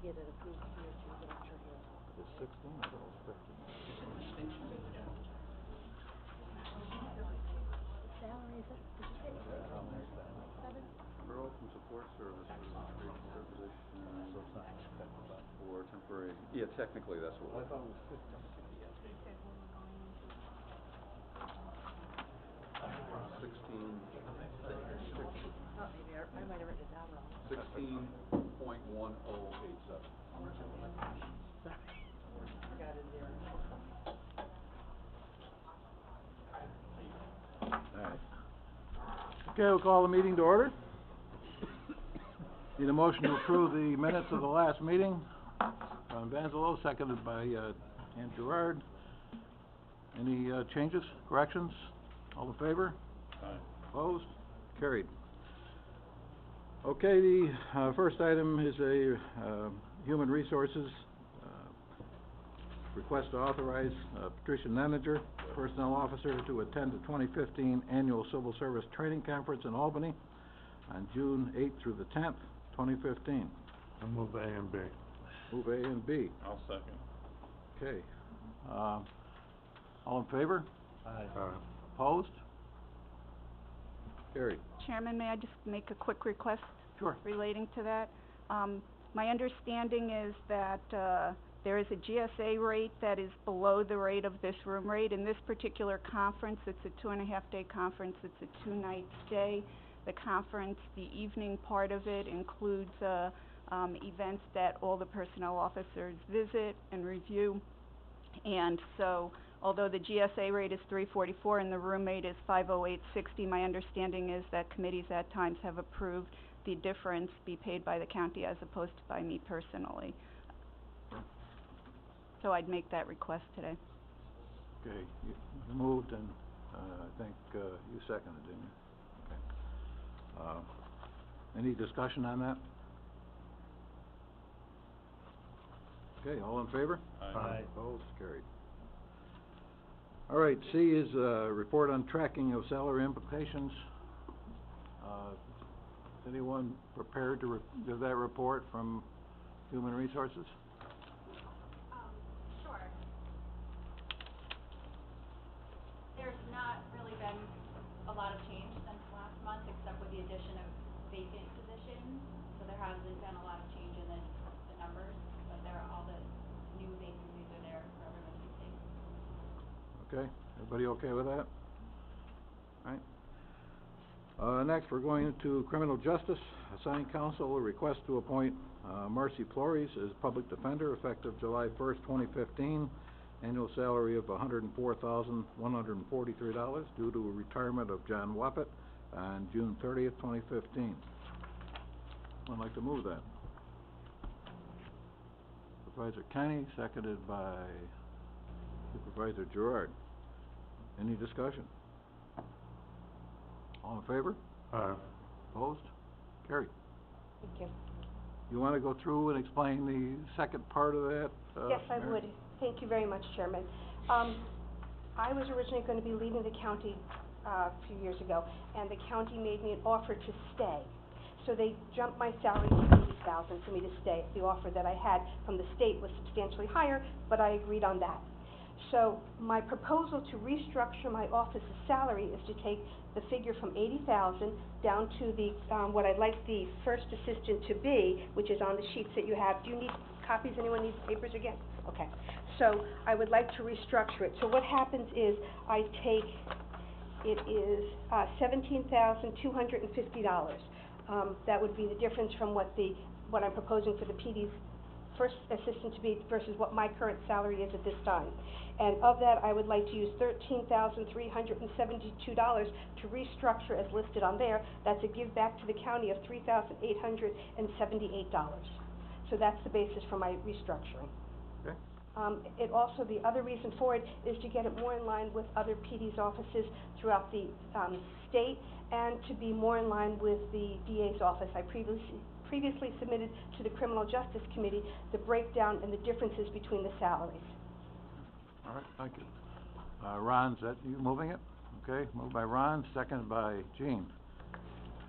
get it approved here too, but I'm sure he'll. It's 16, I thought it was 15. Salary, is it, did you say it was Yeah, how many is that? 7? Borough from support services, creation position, So it's not expected about. for temporary, yeah, technically that's what. I thought it was 15. They said we were going into. 16, Oh, maybe I might have written it down wrong. 16.1087. Sorry. Forgot it there. All right. Okay, we'll call the meeting to order. Need a motion to approve the minutes of the last meeting. Ron Vanzalo, seconded by Ann Gerard. Any changes, corrections? All in favor? Aye. Opposed? Carried. Okay, the first item is a Human Resources request to authorize Patricia Neninger, Personnel Officer, to attend the 2015 Annual Civil Service Training Conference in Albany on June 8th through the 10th, 2015. I move A and B. Move A and B. I'll second. Okay. All in favor? Aye. Opposed? Carried. Chairman, may I just make a quick request? Sure. Relating to that? My understanding is that, there is a GSA rate that is below the rate of this room rate. In this particular conference, it's a 2.5-day conference, it's a 2-night stay. The conference, the evening part of it includes, events that all the personnel officers visit and review. And so, although the GSA rate is $344 and the room rate is $508.60, my understanding is that committees at times have approved the difference be paid by the county as opposed to by me personally. So I'd make that request today. Okay, you moved and, I think, you seconded, didn't you? Okay. Any discussion on that? Okay, all in favor? Aye. Opposed? Carried. All right, C is report on tracking of salary implications. Is anyone prepared to give that report from Human Resources? Sure. There's not really been a lot of change since last month, except with the addition of vacant positions. So there hasn't been a lot of change in the numbers, but all the new vacancies are there for everyone to see. Okay, everybody okay with that? All right. Next, we're going to Criminal Justice. Assigned Counsel, a request to appoint Marcy Flores as Public Defender effective July 1st, 2015. Annual salary of $104,143 due to a retirement of John Wappett on June 30th, 2015. I'd like to move that. Supervisor Kenny, seconded by Supervisor Gerard. Any discussion? All in favor? Aye. Opposed? Carried. Thank you. You want to go through and explain the second part of that? Yes, I Mary? would. Thank you very much, Chairman. I was originally going to be leaving the county a few years ago, and the county made me an offer to stay. So they jumped my salary to $80,000 for me to stay. The offer that I had from the state was substantially higher, but I agreed on that. So my proposal to restructure my office's salary is to take the figure from $80,000 down to the what I'd like the first assistant to be, which is on the sheets that you have. Do you need copies? Anyone need papers again? Okay. So I would like to restructure it. So what happens is I take, it is $17,250. That would be the difference from what I'm proposing for the PD's first assistant to be versus what my current salary is at this time. And of that, I would like to use $13,372 to restructure as listed on there. That's a give back to the county of $3,878. So that's the basis for my restructuring. Okay. It also, the other reason for it is to get it more in line with other PD's offices throughout the state and to be more in line with the DA's office. I previously submitted to the Criminal Justice Committee the breakdown and the differences between the salaries. All right, thank you. Ron, is that you moving it? Okay, moved by Ron, seconded by Jean.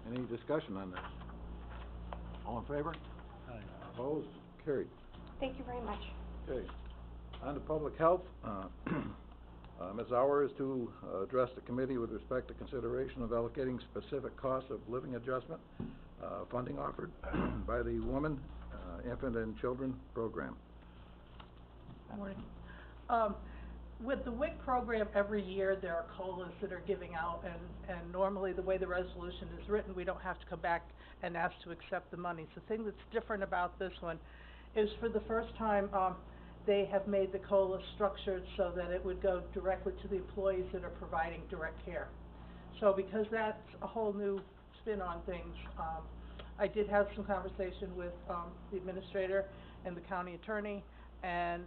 Any discussion on this? All in favor? Aye. Opposed? carried. Thank you very much. Okay. On to public health, Ms. Auer is to address the committee with respect to consideration of allocating specific costs of living adjustment, funding offered by the Women, Infant and Children Program. Morning. With the WIC program, every year there are COLAs that are giving out, and normally the way the resolution is written, we don't have to come back and ask to accept the money. The thing that's different about this one is for the first time, they have made the COLA structured so that it would go directly to the employees that are providing direct care. So because that's a whole new spin on things, I did have some conversation with the administrator and the county attorney and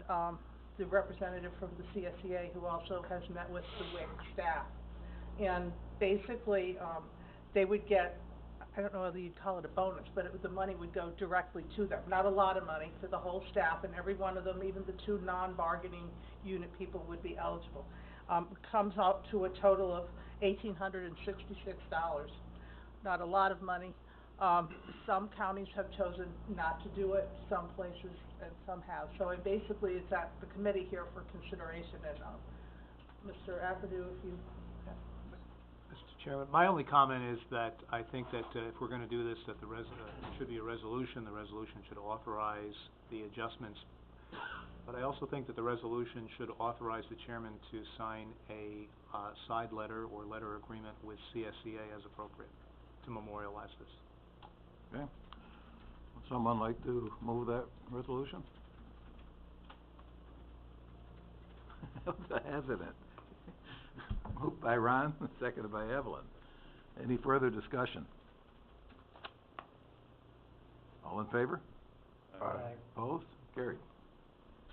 the representative from the CSEA, who also has met with the WIC staff. And basically, they would get, I don't know whether you'd call it a bonus, but the money would go directly to them. Not a lot of money for the whole staff, and every one of them, even the 2 non-bargaining unit people, would be eligible. Comes out to a total of $1,866. Not a lot of money. Some counties have chosen not to do it, some places, and some have. So basically, it's at the committee here for consideration, and Mr. Apadu, if you... Mr. Chairman, my only comment is that I think that if we're going to do this, that it should be a resolution. The resolution should authorize the adjustments. But I also think that the resolution should authorize the chairman to sign a side letter or letter agreement with CSEA as appropriate to memorialize this. Okay. Would someone like to move that resolution? That was a hesitant. Moved by Ron, seconded by Evelyn. Any further discussion? All in favor? Aye. Opposed? Carried.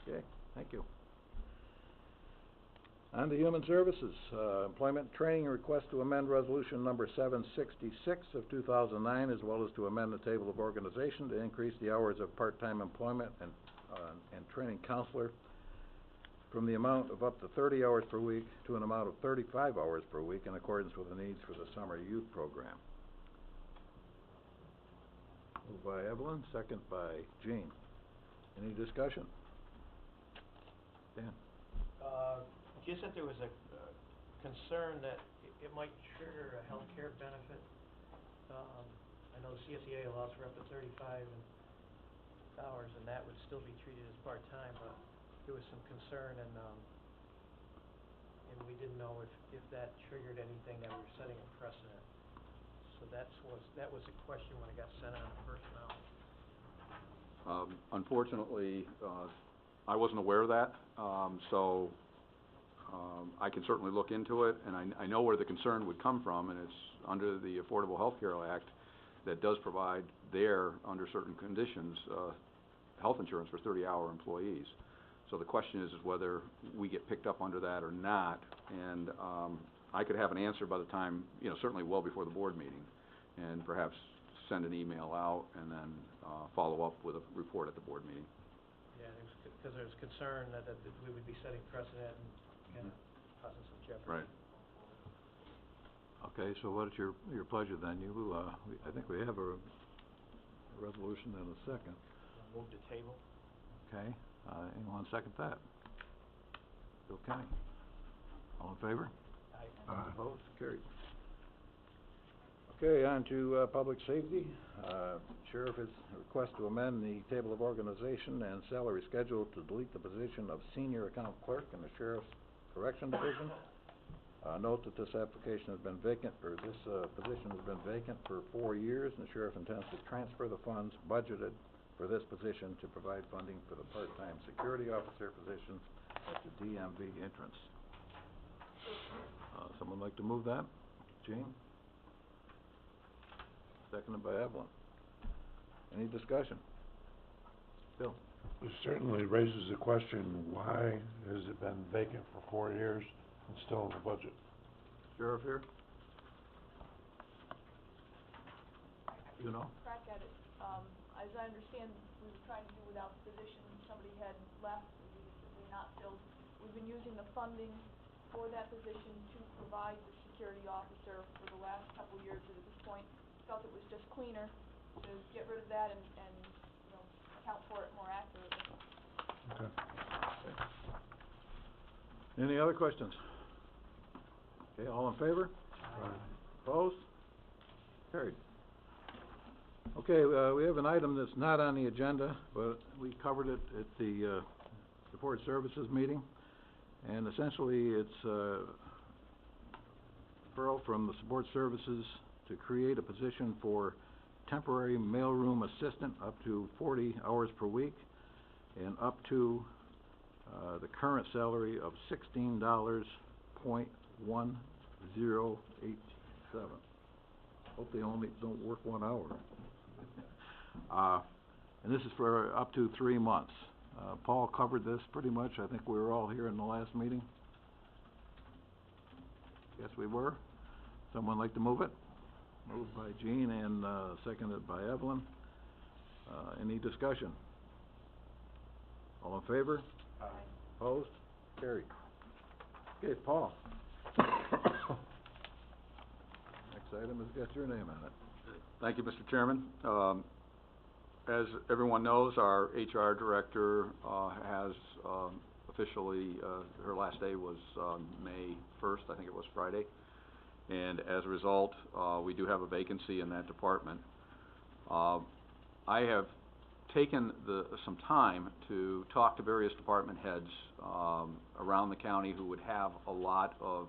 Okay, thank you. On to Human Services, Employment Training Request to amend Resolution Number 766 of 2009, as well as to amend the Table of Organization to increase the hours of part-time employment and training counselor from the amount of up to 30 hours per week to an amount of 35 hours per week in accordance with the needs for the Summer Youth Program. Moved by Evelyn, second by Jean. Any discussion? Dan? Just that there was a concern that it might trigger a health care benefit. I know the CSEA allows for up to 35 hours, and that would still be treated as part-time, but there was some concern, and we didn't know if that triggered anything, that we were setting a precedent. So that was a question when it got sent out to personnel. Unfortunately, I wasn't aware of that, so I can certainly look into it, and I know where the concern would come from, and it's under the Affordable Health Care Act that does provide there, under certain conditions, health insurance for 30-hour employees. So the question is whether we get picked up under that or not, and I could have an answer by the time, certainly well before the board meeting, and perhaps send an email out and then follow up with a report at the board meeting. Yeah, because there was concern that we would be setting precedent and causing some jeopardy. Right. Okay, so what is your pleasure then? I think we have a resolution and a second. Move to table. Okay, anyone second that? Bill Kenny. All in favor? Aye. Opposed? Carried. Okay, on to public safety. Sheriff has a request to amend the Table of Organization and salary schedule to delete the position of Senior Account Clerk in the Sheriff's Correction Division. Note that this application has been vacant, or this position has been vacant for 4 years, and the Sheriff intends to transfer the funds budgeted for this position to provide funding for the part-time security officer position at the DMV entrance. Someone like to move that? Jean? Seconded by Evelyn. Any discussion? Bill? It certainly raises the question, why has it been vacant for 4 years and still in the budget? Sheriff here? You know? Crack at it. As I understand, we were trying to do without the position, somebody had left, we not filled. We've been using the funding for that position to provide the security officer for the last couple of years, and at this point, felt it was just cleaner to get rid of that and account for it more accurately. Okay. Any other questions? Okay, all in favor? Opposed? Carried. Okay, we have an item that's not on the agenda, but we covered it at the, Support Services meeting. And essentially, it's, referral from the Support Services to create a position for temporary mailroom assistant up to 40 hours per week and up to, the current salary of $16.1087. Hope they only don't work 1 hour. And this is for up to 3 months. Paul covered this pretty much. I think we were all here in the last meeting. Yes, we were. Someone like to move it? Moved by Jean and, seconded by Evelyn. Any discussion? All in favor? Aye. Opposed? Carried. Okay, Paul. Next item has got your name on it. Thank you, Mr. Chairman. As everyone knows, our HR director has officially, her last day was May 1st, I think it was Friday. And as a result, we do have a vacancy in that department. I have taken some time to talk to various department heads around the county who would have a lot of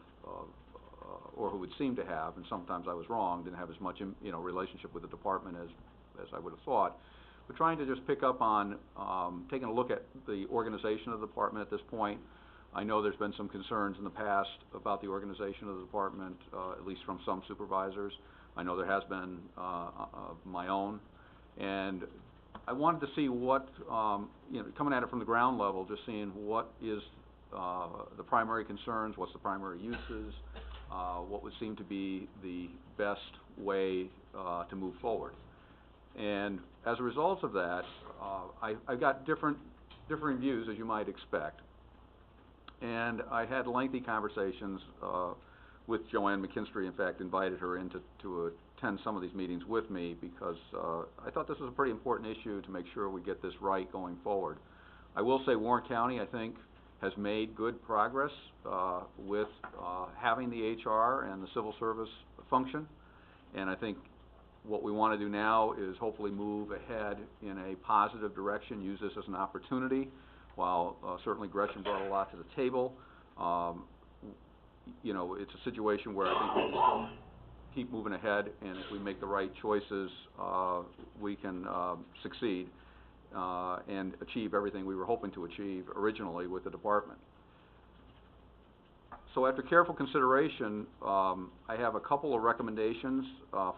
or who would seem to have, and sometimes I was wrong, didn't have as much relationship with the department as I would have thought. We're trying to just pick up on taking a look at the organization of the department at this point. I know there's been some concerns in the past about the organization of the department, at least from some supervisors. I know there has been my own, and I wanted to see what, coming at it from the ground level, just seeing what is the primary concerns, what's the primary uses, what would seem to be the best way to move forward. And as a result of that, I've got different views, as you might expect. And I had lengthy conversations with Joanne McKinstry. In fact, invited her in to attend some of these meetings with me because I thought this was a pretty important issue to make sure we get this right going forward. I will say Warren County, I think, has made good progress with having the HR and the civil service function. And I think what we want to do now is hopefully move ahead in a positive direction, use this as an opportunity. While certainly Gretchen brought a lot to the table, it's a situation where I think we can still keep moving ahead, and if we make the right choices, we can succeed and achieve everything we were hoping to achieve originally with the department. So after careful consideration, I have a couple of recommendations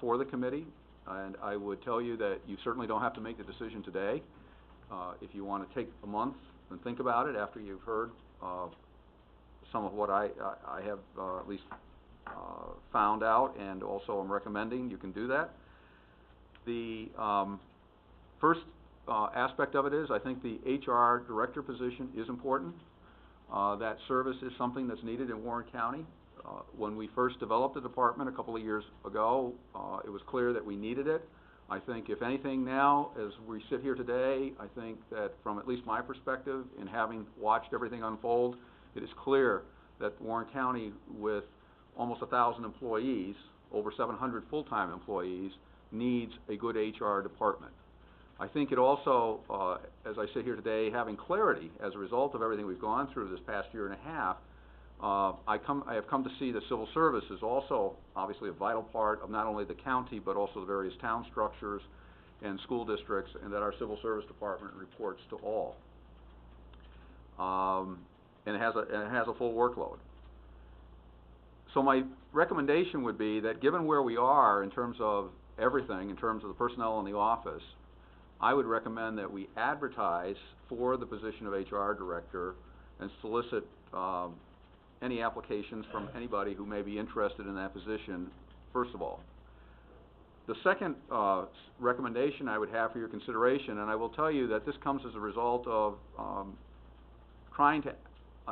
for the committee, and I would tell you that you certainly don't have to make the decision today. If you want to take a month and think about it after you've heard some of what I have at least found out and also am recommending, you can do that. The first aspect of it is I think the HR director position is important. That service is something that's needed in Warren County. When we first developed the department a couple of years ago, it was clear that we needed it. I think if anything now, as we sit here today, I think that from at least my perspective, in having watched everything unfold, it is clear that Warren County, with almost 1,000 employees, over 700 full-time employees, needs a good HR department. I think it also, as I sit here today, having clarity as a result of everything we've gone through this past year and a half, I have come to see that civil service is also obviously a vital part of not only the county but also the various town structures and school districts, and that our civil service department reports to all. And it has a full workload. So my recommendation would be that given where we are in terms of everything, in terms of the personnel in the office, I would recommend that we advertise for the position of HR director and solicit any applications from anybody who may be interested in that position, first of all. The second recommendation I would have for your consideration, and I will tell you that this comes as a result of trying to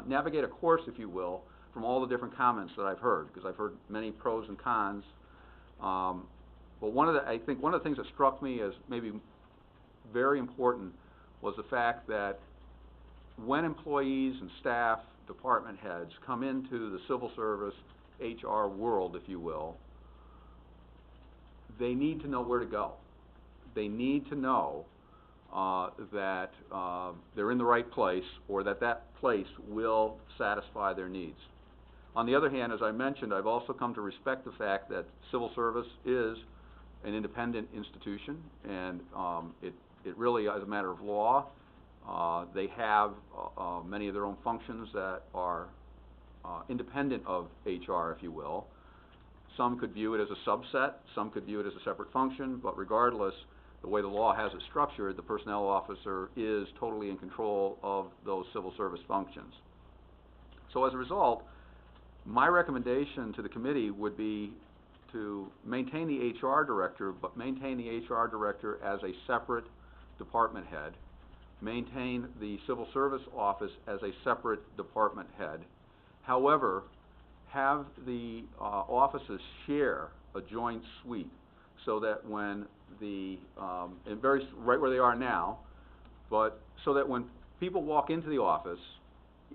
navigate a course, if you will, from all the different comments that I've heard, because I've heard many pros and cons. But I think one of the things that struck me as maybe very important was the fact that when employees and staff, department heads come into the civil service HR world, if you will, they need to know where to go. They need to know that they're in the right place, or that that place will satisfy their needs. On the other hand, as I mentioned, I've also come to respect the fact that civil service is an independent institution, and it really, as a matter of law, they have many of their own functions that are independent of HR, if you will. Some could view it as a subset, some could view it as a separate function, but regardless, the way the law has it structured, the personnel officer is totally in control of those civil service functions. So as a result, my recommendation to the committee would be to maintain the HR director, but maintain the HR director as a separate department head, maintain the civil service office as a separate department head. However, have the offices share a joint suite, so that when the, right where they are now, but so that when people walk into the office,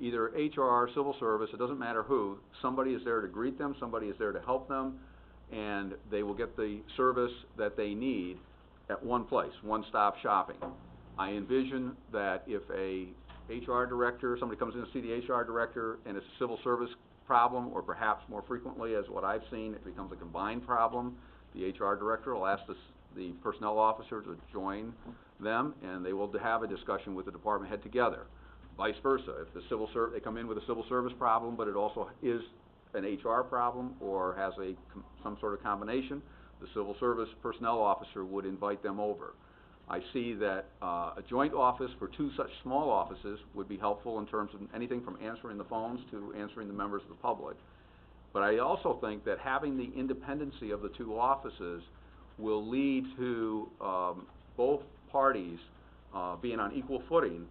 either HR, civil service, it doesn't matter who, somebody is there to greet them, somebody is there to help them, and they will get the service that they need at one place, one-stop shopping. I envision that if a HR director, somebody comes in to see the HR director and it's a civil service problem, or perhaps more frequently, as what I've seen, it becomes a combined problem, the HR director will ask the personnel officer to join them, and they will have a discussion with the department head together. Vice versa, if the they come in with a civil service problem, but it also is an HR problem or has some sort of combination, the civil service personnel officer would invite them over. I see that a joint office for two such small offices would be helpful in terms of anything from answering the phones to answering the members of the public. But I also think that having the independency of the two offices will lead to both parties being on equal footing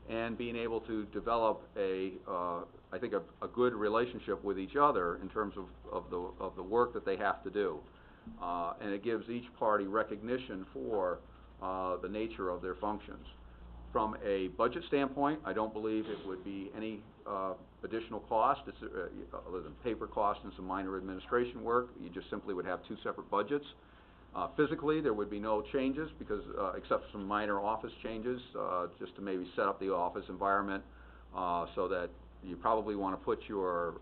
and being able to develop I think a good relationship with each other in terms of the work that they have to do. And it gives each party recognition for the nature of their functions. From a budget standpoint, I don't believe it would be any additional cost, other than paper cost and some minor administration work. You just simply would have two separate budgets. Physically, there would be no changes, because except some minor office changes, just to maybe set up the office environment, so that you probably want to put your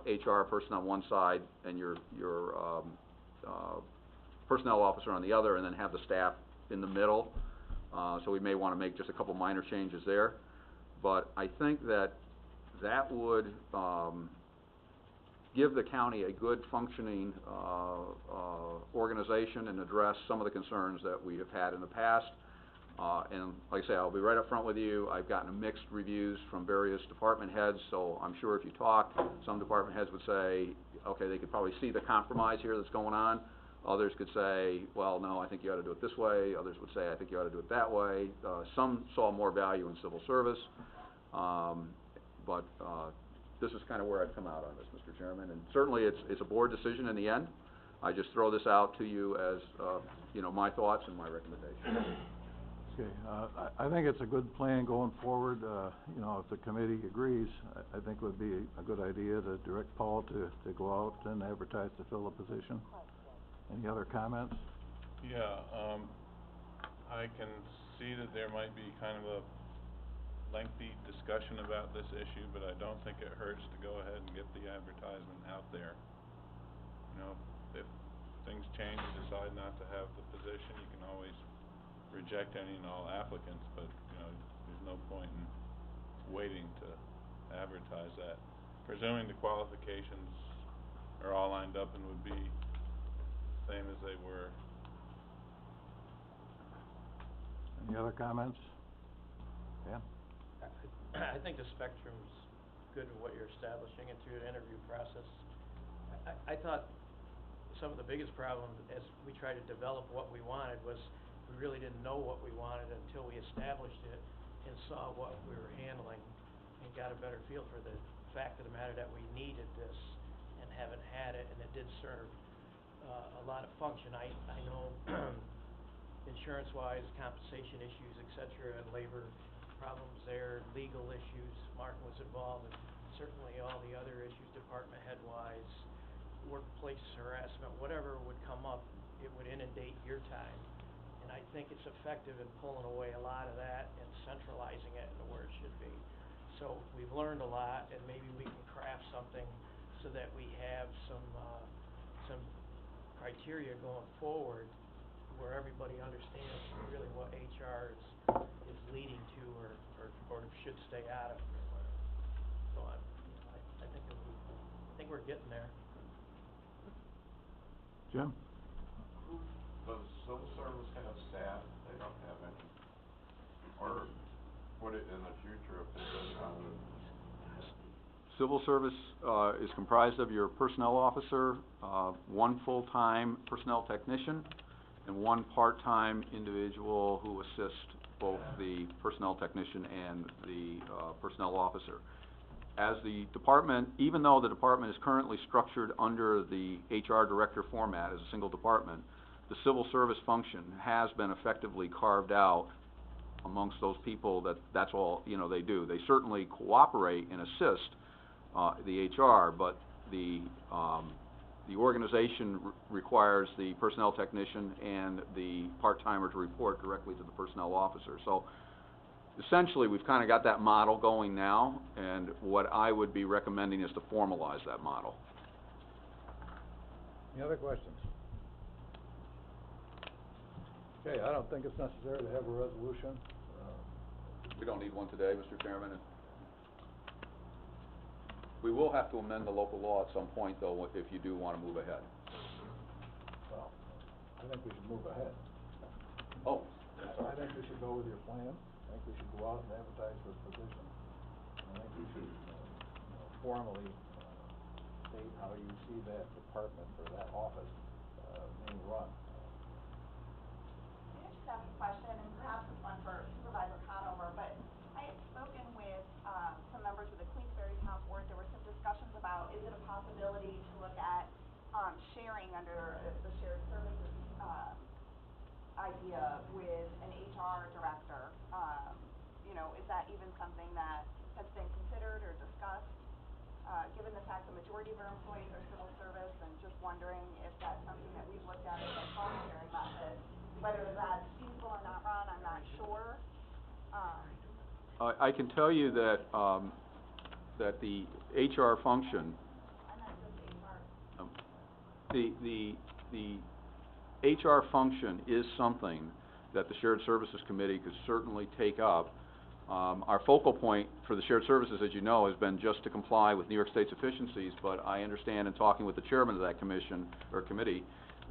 HR person on one side and your personnel officer on the other, and then have the staff in the middle. So we may want to make just a couple minor changes there. But I think that would give the county a good functioning organization and address some of the concerns that we have had in the past. And like I say, I'll be right up front with you, I've gotten mixed reviews from various department heads, so I'm sure if you talk, some department heads would say, okay, they could probably see the compromise here that's going on. Others could say, well, no, I think you ought to do it this way. Others would say, I think you ought to do it that way. Some saw more value in civil service. But this is kind of where I'd come out on this, Mr. Chairman. And certainly it's a board decision in the end. I just throw this out to you as, my thoughts and my recommendation. Okay, I think it's a good plan going forward. If the committee agrees, I think it would be a good idea to direct Paul to go out and advertise to fill the position. Any other comments? Yeah, I can see that there might be kind of a lengthy discussion about this issue, but I don't think it hurts to go ahead and get the advertisement out there. If things change and decide not to have the position, you can always reject any and all applicants, but, there's no point in waiting to advertise that. Presuming the qualifications are all lined up and would be same as they were. Any other comments? Yeah? I think the spectrum's good in what you're establishing and through the interview process. I thought some of the biggest problems as we tried to develop what we wanted was we really didn't know what we wanted until we established it and saw what we were handling and got a better feel for the fact of the matter that we needed this and haven't had it, and it did serve a lot of function. I know insurance-wise, compensation issues, et cetera, and labor problems there, legal issues. Mark was involved, and certainly all the other issues, department head-wise, workplace harassment, whatever would come up, it would inundate your time. And I think it's effective in pulling away a lot of that and centralizing it into where it should be. So we've learned a lot, and maybe we can craft something so that we have some criteria going forward where everybody understands really what HR is leading to or should stay out of. So I think we're getting there. Jim? Does civil service have staff? They don't have any, or would it in the future if they didn't have it? Civil service, is comprised of your personnel officer, one full-time personnel technician, and one part-time individual who assists both the personnel technician and the, personnel officer. As the department, even though the department is currently structured under the HR director format as a single department, the civil service function has been effectively carved out amongst those people that's all, they do. They certainly cooperate and assist, the HR, but the organization requires the personnel technician and the part-timer to report directly to the personnel officer. So essentially, we've kind of got that model going now, and what I would be recommending is to formalize that model. Any other questions? Okay, I don't think it's necessary to have a resolution. We don't need one today, Mr. Chairman. We will have to amend the local law at some point, though, if you do want to move ahead. Well, I think we should move ahead. Oh. I think we should go with your plan. I think we should go out and advertise for the position. I think we should, formally, state how you see that department or that office, being run. I just have a question, and perhaps it's one for Supervisor Conover, but I had spoken with, some members of the Queensberry Town Board. There were some discussions about, is it a possibility to look at, sharing under the shared services, idea with an HR director? Is that even something that has been considered or discussed, given the fact the majority of our employees are civil service, and just wondering if that's something that we've looked at as a cost-sharing method. Whether that's feasible or not, Ron, I'm not sure. I can tell you that, that the HR function, I'm not just HR. the HR function is something that the Shared Services Committee could certainly take up. Our focal point for the Shared Services, as you know, has been just to comply with New York State's efficiencies, but I understand in talking with the chairman of that commission, or committee,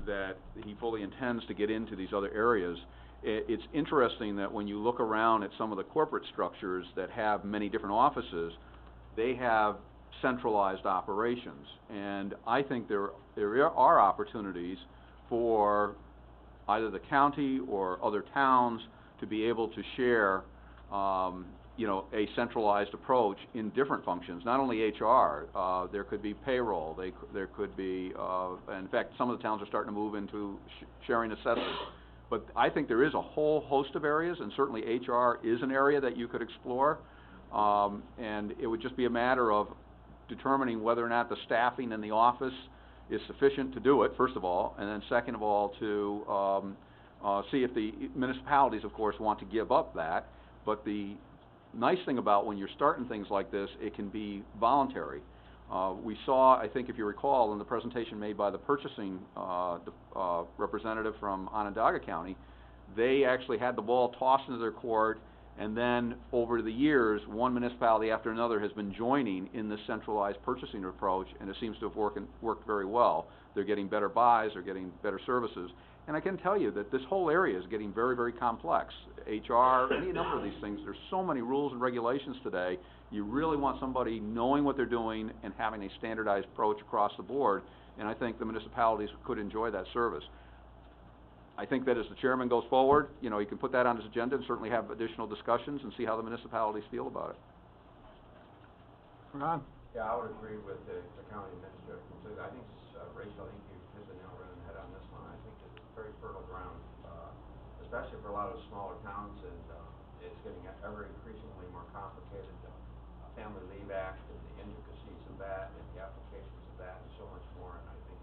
that he fully intends to get into these other areas. It's interesting that when you look around at some of the corporate structures that have many different offices, they have centralized operations, and I think there are opportunities for either the county or other towns to be able to share, a centralized approach in different functions, not only HR. There could be payroll, there could be, in fact, some of the towns are starting to move into sharing assessments. But I think there is a whole host of areas, and certainly HR is an area that you could explore, and it would just be a matter of determining whether or not the staffing in the office is sufficient to do it, first of all, and then second of all, to see if the municipalities, of course, want to give up that. But the nice thing about when you're starting things like this, it can be voluntary. We saw, I think if you recall, in the presentation made by the purchasing representative from Onondaga County, they actually had the ball tossed into their court, and then over the years, one municipality after another has been joining in this centralized purchasing approach, and it seems to have worked very well. They're getting better buys, they're getting better services. And I can tell you that this whole area is getting very, very complex. HR, any number of these things, there's so many rules and regulations today. You really want somebody knowing what they're doing and having a standardized approach across the board, and I think the municipalities could enjoy that service. I think that as the chairman goes forward, he can put that on his agenda and certainly have additional discussions and see how the municipalities feel about it. Ron? Yeah, I would agree with the county administrator completely. I think, Rachel, I think you hit the nail right on the head on this one. I think it's very fertile ground, especially especially for a lot of smaller towns, and, it's getting ever increasingly more complicated. Family Leave Act and the intricacies of that and the applications of that and so much more, and I think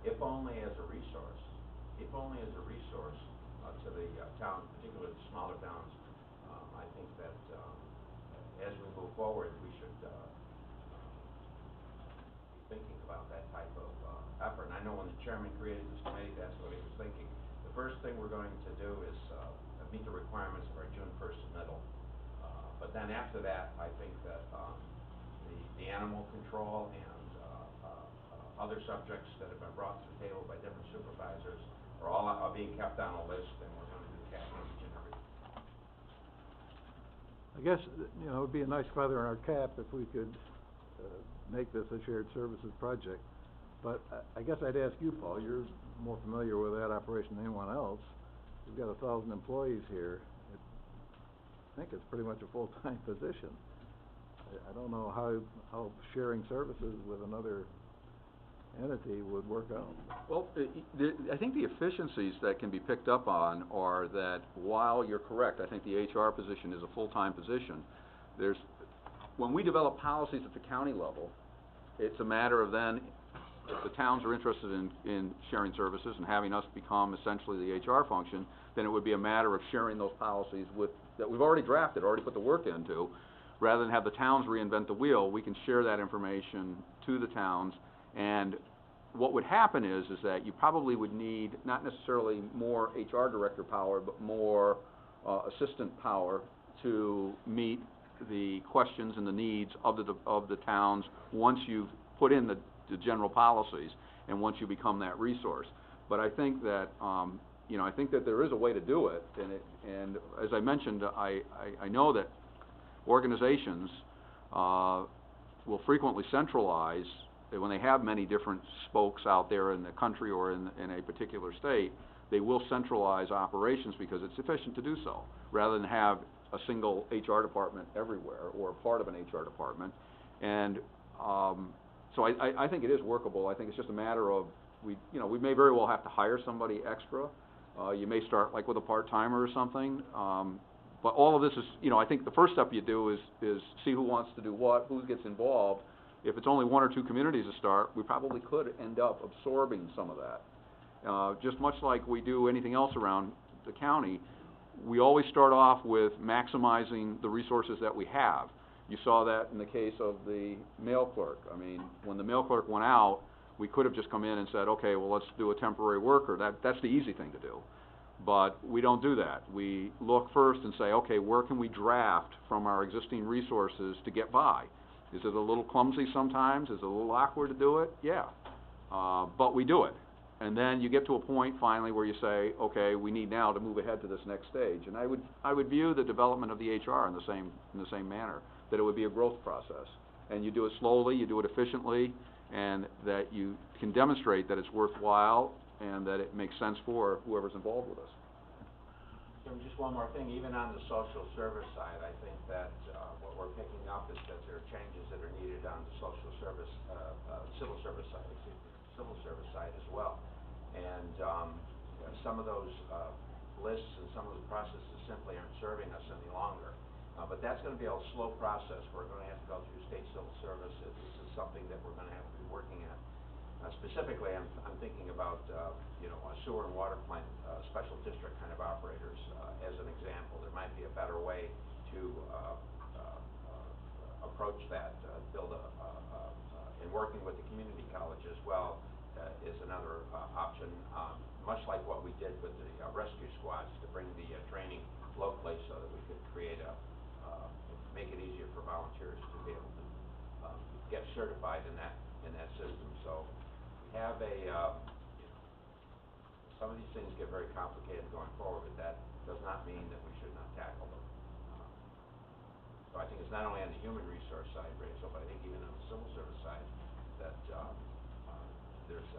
if only as a resource, to the, town, particularly the smaller towns, I think that, as we move forward, we should, be thinking about that type of, effort. And I know when the chairman created this committee, that's what he was thinking. The first thing we're going to do is, meet the requirements of our June 1st submittal. But then after that, I think that, the animal control and, other subjects that have been brought to the table by different supervisors are being kept on a list, and we're going to do capping each and every. I guess, you know, it would be a nice feather in our cap if we could, make this a shared services project. But I guess I'd ask you, Paul, you're more familiar with that operation than anyone else. We've got 1,000 employees here. I think it's pretty much a full-time position. I don't know how sharing services with another entity would work out. Well, I think the efficiencies that can be picked up on are that while you're correct, I think the HR position is a full-time position, when we develop policies at the county level, it's a matter of then, if the towns are interested in sharing services and having us become essentially the HR function, then it would be a matter of sharing those policies that we've already drafted, already put the work into. Rather than have the towns reinvent the wheel, we can share that information to the towns. And what would happen is that you probably would need not necessarily more HR director power, but more assistant power to meet the questions and the needs of the towns once you've put in the general policies and once you become that resource. But I think that you know, I think that there is a way to do it, and as I mentioned, I know that organizations will frequently centralize when they have many different spokes out there in the country or in a particular state. They will centralize operations because it's efficient to do so, rather than have a single HR department everywhere or a part of an HR department. And so I think it is workable. I think it's just a matter of we may very well have to hire somebody extra. You may start like with a part-timer or something. But all of this is, I think the first step you do is see who wants to do what, who gets involved. If it's only one or two communities to start, we probably could end up absorbing some of that. Just much like we do anything else around the county, we always start off with maximizing the resources that we have. You saw that in the case of the mail clerk. I mean, when the mail clerk went out, we could have just come in and said, okay, well, let's do a temporary worker. That's the easy thing to do. But we don't do that. We look first and say, okay, where can we draft from our existing resources to get by? Is it a little clumsy sometimes? Is it a little awkward to do it? Yeah. But we do it. And then you get to a point finally where you say, okay, we need now to move ahead to this next stage. And I would view the development of the HR in the same manner, that it would be a growth process. And you do it slowly, you do it efficiently, and that you can demonstrate that it's worthwhile and that it makes sense for whoever's involved with us. Jim, just one more thing, even on the social service side, I think that what we're picking up is that there are changes that are needed on the civil service side as well. And some of those lists and some of those processes simply aren't serving us any longer. But that's going to be a slow process. We're going to have to go through state civil services. This is something that we're going to have to be working at. Specifically, I'm thinking about a sewer and water plant special district kind of operators as an example. There might be a better way to approach that. In working with the community college as well is another option. Much like what we did with the rescue squads, to bring the training locally so that we could create make it easier for volunteers to be able to get certified in that system. So we have some of these things get very complicated going forward, but that does not mean that we should not tackle them. So I think it's not only on the human resource side, Rachel, but I think even on the civil service side that there's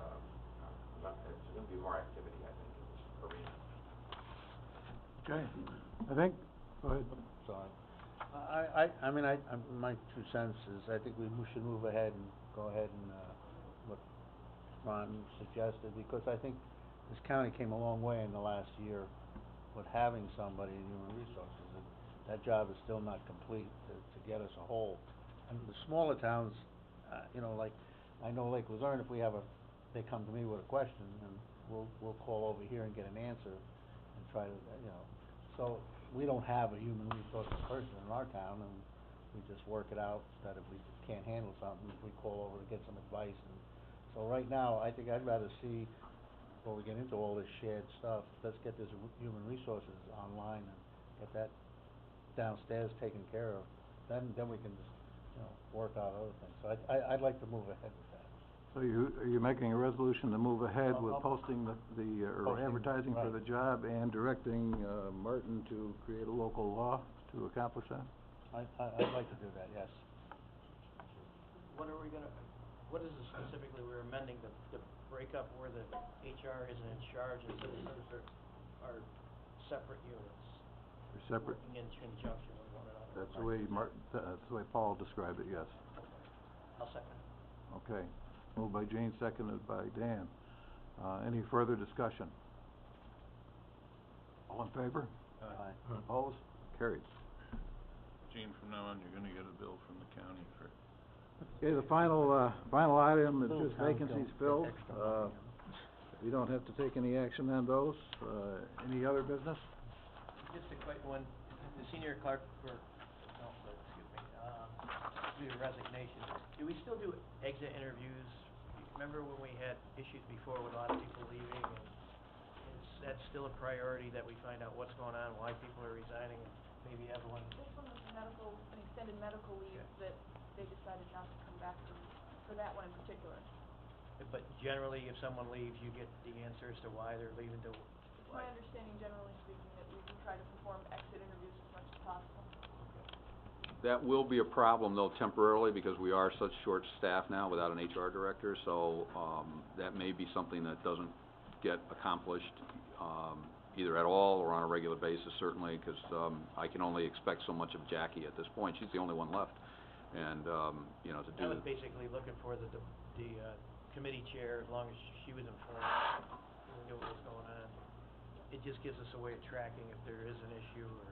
going to be more activity, I think, in this arena. Okay. I think, go ahead. Sorry. My 2 cents is I think we should move ahead and go ahead and what Ron suggested, because I think this county came a long way in the last year with having somebody in human resources, and that job is still not complete to get us a whole. And the smaller towns, you know, like, I know Lake Luzerne, if we have they come to me with a question, and we'll call over here and get an answer, and try to, you know, so we don't have a human resources person in our town, and we just work it out, that if we can't handle something, we call over to get some advice, and so right now, I think I'd rather see, before we get into all this shared stuff, let's get this human resources online and get that downstairs taken care of, then we can just, you know, work out other things. So I'd like to move ahead with that. So are you making a resolution to move ahead with I'll- posting or Posting, advertising for right. the job and directing, Martin to create a local law to accomplish that? I'd like to do that, yes. What are we gonna, what is it specifically we're amending, the breakup where the HR isn't in charge and civil service are separate units? They're separate. Working in conjunction with one another. That's the way that's the way Paul described it, yes. I'll second. Okay. Moved by Jane, seconded by Dan. Any further discussion? All in favor? Aye. Opposed? Carried. Gene, from now on, you're gonna get a bill from the county for, Okay, the final item is Little just town vacancies bill, filled. extra money, We don't have to take any action on those. Any other business? Just a quick one, the senior clerk, due to resignation, do we still do exit interviews? Remember when we had issues before with a lot of people leaving, and that's still a priority that we find out what's going on, why people are resigning, and maybe everyone. This one was an extended medical leave that they decided not to come back for that one in particular. But generally, if someone leaves, you get the answer as to why they're leaving to. It's my understanding, generally speaking, that we do try to perform exit interviews as much as possible. That will be a problem though temporarily, because we are such short staff now without an HR director, so, that may be something that doesn't get accomplished, either at all or on a regular basis, certainly, because, I can only expect so much of Jackie at this point. She's the only one left, and, you know, to do. I was basically looking for the committee chair, as long as she was informed, and knew what was going on. It just gives us a way of tracking if there is an issue, or,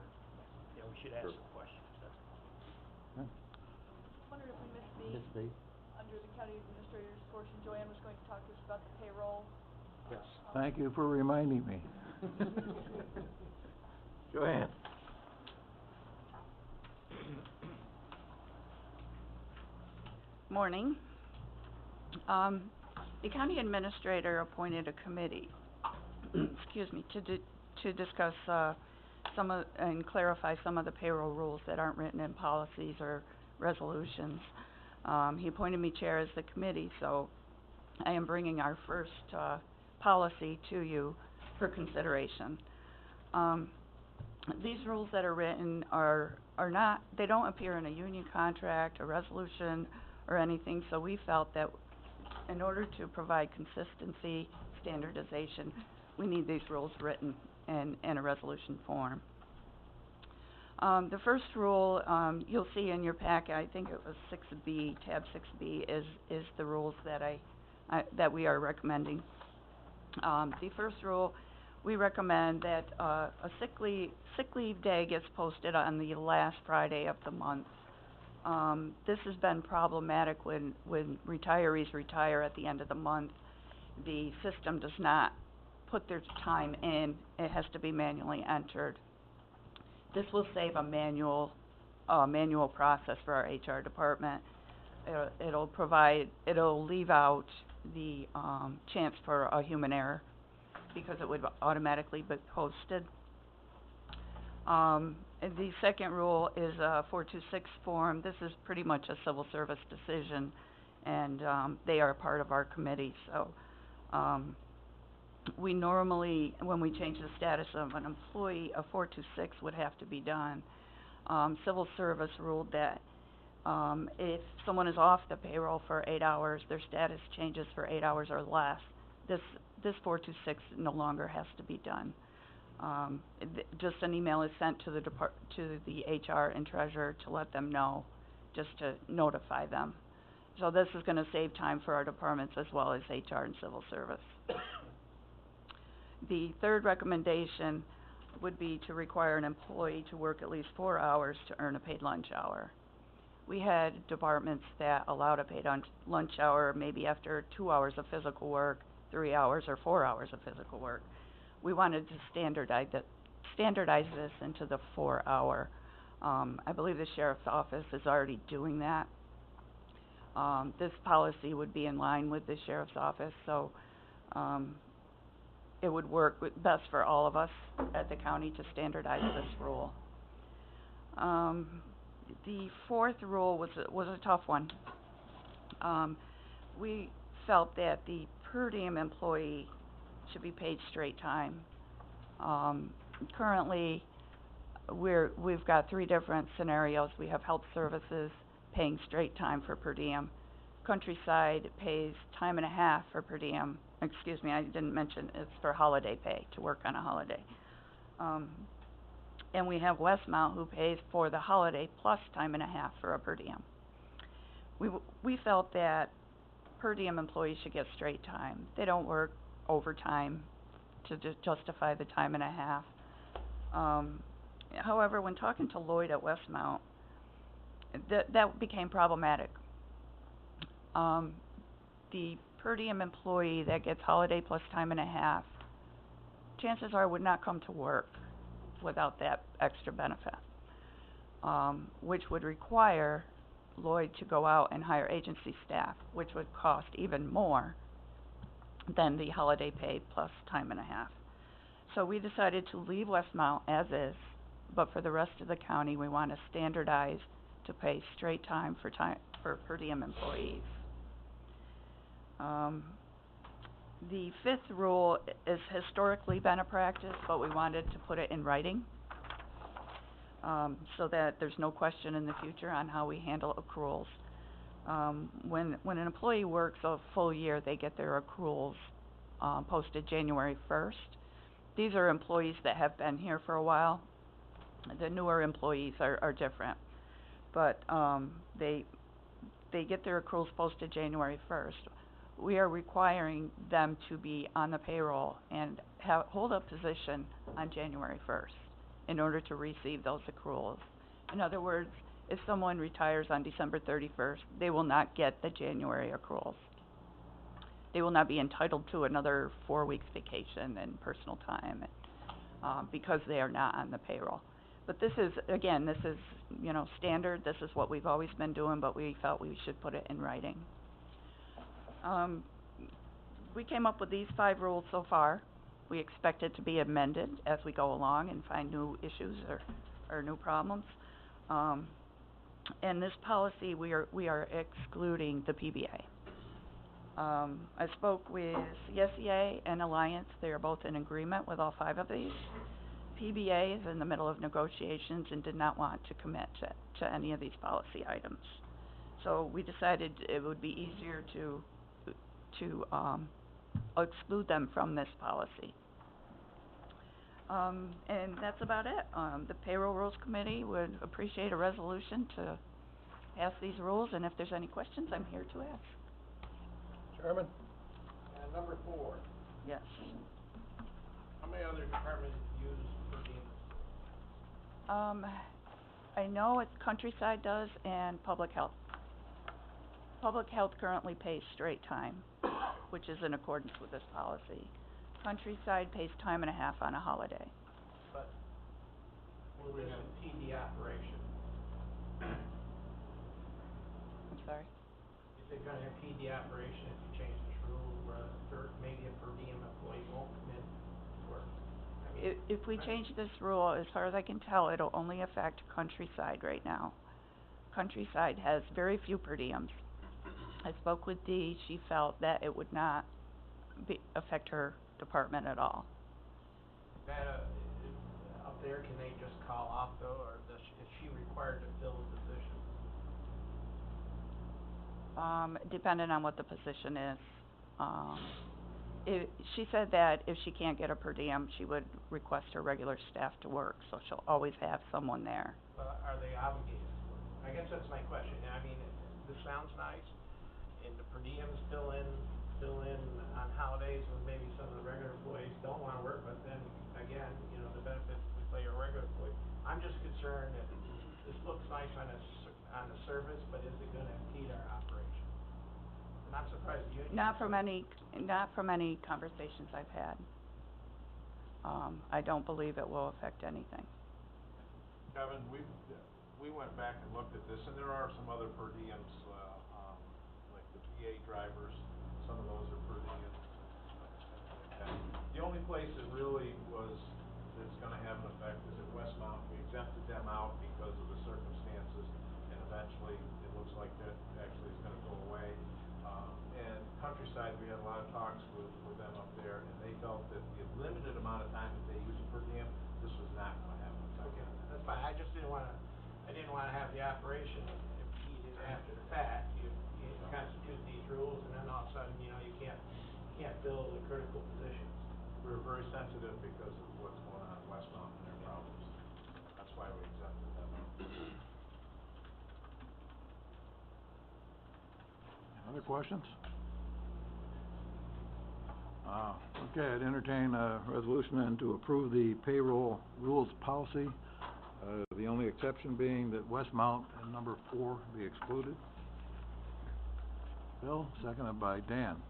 you know, we should ask some questions, that's all. Wondered if we missed Yes, Dave? under the county administrator's portion, Joanne was going to talk to us about the payroll. Yes. Thank you for reminding me. Joanne? Morning. The county administrator appointed a committee, excuse me, to discuss, and clarify some of the payroll rules that aren't written in policies or resolutions. He appointed me chair as the committee, so I am bringing our first, policy to you for consideration. These rules that are written are not, they don't appear in a union contract, a resolution, or anything, so we felt that in order to provide consistency, standardization, we need these rules written in a resolution form. The first rule, you'll see in your packet, I think it was 6B, tab 6B, is the rules that that we are recommending. The first rule, we recommend that a sick leave day gets posted on the last Friday of the month. This has been problematic when retirees retire at the end of the month. The system does not put their time in. It has to be manually entered. This will save a manual process for our HR department. It'll leave out the chance for a human error because it would automatically be posted. The second rule is a 426 form. This is pretty much a civil service decision, and they are part of our committee. So we normally, when we change the status of an employee, a 426 would have to be done. Civil service ruled that if someone is off the payroll for 8 hours, their status changes for 8 hours or less. This 426 no longer has to be done. Just an email is sent to the HR and treasurer to let them know, just to notify them. So this is going to save time for our departments as well as HR and civil service. The third recommendation, would be to require an employee to work at least 4 hours to earn a paid lunch hour. We had departments that allowed a paid lunch hour maybe after 2 hours of physical work, 3 hours, or 4 hours of physical work. We wanted to standardize this into the 4 hour. I believe the sheriff's office is already doing that. This policy would be in line with the sheriff's office, so it would work best for all of us at the county to standardize this rule. The fourth rule was a tough one. We felt that the per diem employee should be paid straight time. Currently, we've got 3 different scenarios. We have health services paying straight time for per diem. Countryside pays time and a half for per diem. Excuse me, I didn't mention it's for holiday pay, to work on a holiday. And we have Westmount who pays for the holiday plus time and a half for a per diem. We felt that per diem employees should get straight time. They don't work overtime to justify the time and a half. However, when talking to Lloyd at Westmount, that became problematic. The per diem employee that gets holiday plus time and a half, chances are would not come to work without that extra benefit, which would require Lloyd to go out and hire agency staff, which would cost even more than the holiday pay plus time and a half. So we decided to leave Westmount as is, but for the rest of the county, we want to standardize to pay straight time for per diem employees. The fifth rule has historically been a practice, but we wanted to put it in writing, so that there's no question in the future on how we handle accruals. When an employee works a full year, they get their accruals posted January 1st. These are employees that have been here for a while. The newer employees are different, but they get their accruals posted January 1st. We are requiring them to be on the payroll and hold a position on January 1st in order to receive those accruals. In other words, if someone retires on December 31st, they will not get the January accruals. They will not be entitled to another 4 weeks vacation and personal time because they are not on the payroll. But this is, again, standard. This is what we've always been doing, but we felt we should put it in writing. We came up with these 5 rules so far. We expect it to be amended as we go along and find new issues or new problems. In this policy, we are excluding the PBA. I spoke with the SEA and Alliance. They are both in agreement with all 5 of these. PBA is in the middle of negotiations and did not want to commit to any of these policy items. So we decided it would be easier to exclude them from this policy. And that's about it. The Payroll Rules Committee would appreciate a resolution to pass these rules, and if there's any questions, I'm here to ask. Chairman? Number 4. Yes. How many other departments use per diem? I know it's Countryside does and Public Health. Public Health currently pays straight time, which is in accordance with this policy. Countryside pays time and a half on a holiday. But will this impede the operation? I'm sorry? Is it gonna impede the operation if you change this rule where maybe a per diem employee won't come in to work? I mean, If we change this rule, as far as I can tell, it'll only affect Countryside right now. Countryside has very few per diems. I spoke with Dee. She felt that it would not affect her department at all. That, up there, can they just call off though, or is she required to fill the position? Depending on what the position is. She said that if she can't get a per diem, she would request her regular staff to work, so she'll always have someone there. Are they obligated to work? I guess that's my question. I mean, this sounds nice, and the per diems fill in on holidays when maybe some of the regular employees don't wanna work, but then, again, the benefits I'm just concerned that this looks nice on the surface, but is it gonna impede our operation? And I'm surprised the union. Not from any conversations I've had. I don't believe it will affect anything. Kevin, we went back and looked at this, and there are some other per diems, like the PA drivers, some of those are per diems, and the only place that really that's gonna have an effect is at Westmount. We exempted them out because of the circumstances, and eventually, it looks like that actually is gonna go away. And Countryside, we had a lot of talks with them up there, and they felt that the limited amount of time that they use it per diem, this was not gonna have an effect. Okay, that's fine, I didn't wanna have the operation impeded after the fact. You constitute these rules, and then all of a sudden, you can't fill the critical positions. We were very sensitive because of what's going on at Westmount and their problems. That's why we exempted them out. Other questions? Okay, I'd entertain a resolution then to approve the payroll rules policy. The only exception being that Westmount and number 4 be excluded. Bill, seconded by Dan.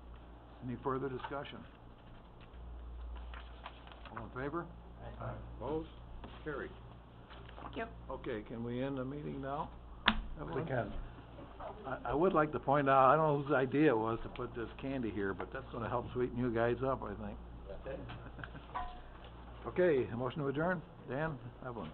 Any further discussion? All in favor? Aye. Opposed? Carried. Thank you. Okay, can we end the meeting now? We can. I would like to point out, I don't know whose idea it was to put this candy here, but that's gonna help sweeten you guys up, I think. Okay, a motion to adjourn? Dan, Evelyn?